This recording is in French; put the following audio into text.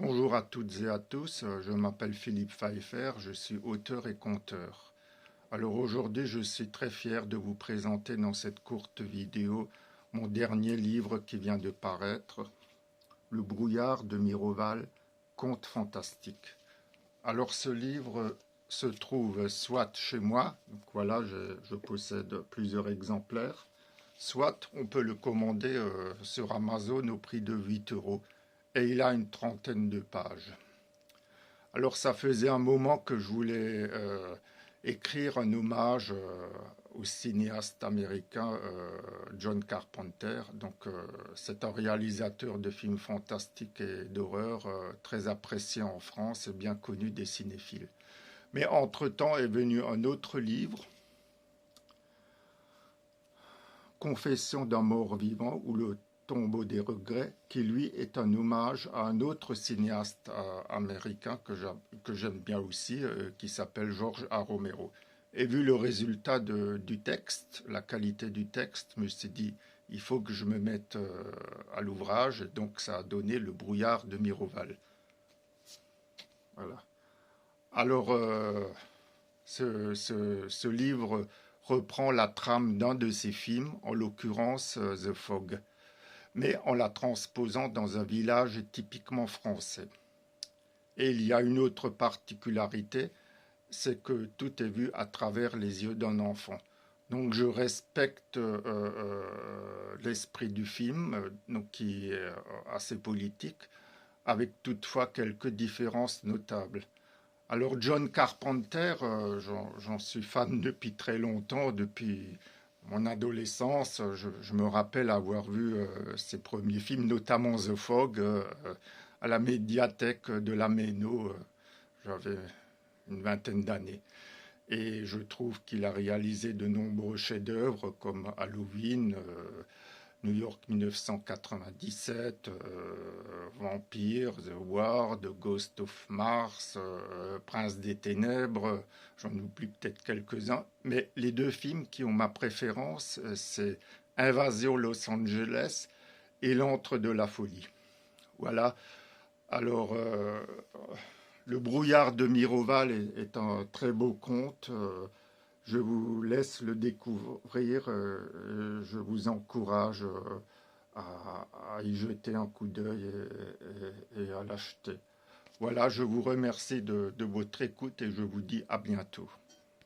Bonjour à toutes et à tous, je m'appelle Philippe Pfeiffer, je suis auteur et conteur. Alors aujourd'hui, je suis très fier de vous présenter dans cette courte vidéo mon dernier livre qui vient de paraître, Le brouillard de Miroval, conte fantastique. Alors ce livre se trouve soit chez moi, donc voilà, je possède plusieurs exemplaires, soit on peut le commander sur Amazon au prix de 8 euros et il a une trentaine de pages. Alors ça faisait un moment que je voulais écrire un hommage au cinéaste américain John Carpenter. Donc c'est un réalisateur de films fantastiques et d'horreur très apprécié en France et bien connu des cinéphiles. Mais entre-temps est venu un autre livre, Confession d'un mort-vivant ou le tombeau des regrets, qui lui est un hommage à un autre cinéaste américain que j'aime bien aussi, qui s'appelle George A. Romero. Et vu le résultat du texte, la qualité du texte, je me suis dit, il faut que je me mette à l'ouvrage, et donc ça a donné Le brouillard de Miroval. Voilà. Alors, ce livre reprend la trame d'un de ses films, en l'occurrence The Fog, mais en la transposant dans un village typiquement français. Et il y a une autre particularité, c'est que tout est vu à travers les yeux d'un enfant. Donc je respecte l'esprit du film, donc qui est assez politique, avec toutefois quelques différences notables. Alors John Carpenter, j'en suis fan depuis très longtemps, depuis mon adolescence. Je me rappelle avoir vu ses premiers films, notamment The Fog, à la médiathèque de la Méno. J'avais une vingtaine d'années. Et je trouve qu'il a réalisé de nombreux chefs-d'œuvre comme Halloween, New York 1997, Vampire, The Ward, Ghost of Mars, Prince des Ténèbres, j'en oublie peut-être quelques-uns, mais les deux films qui ont ma préférence, c'est Invasion Los Angeles et L'Antre de la Folie. Voilà, alors Le brouillard de Miroval est un très beau conte. Je vous laisse le découvrir. Je vous encourage à y jeter un coup d'œil et à l'acheter. Voilà, je vous remercie de votre écoute et je vous dis à bientôt.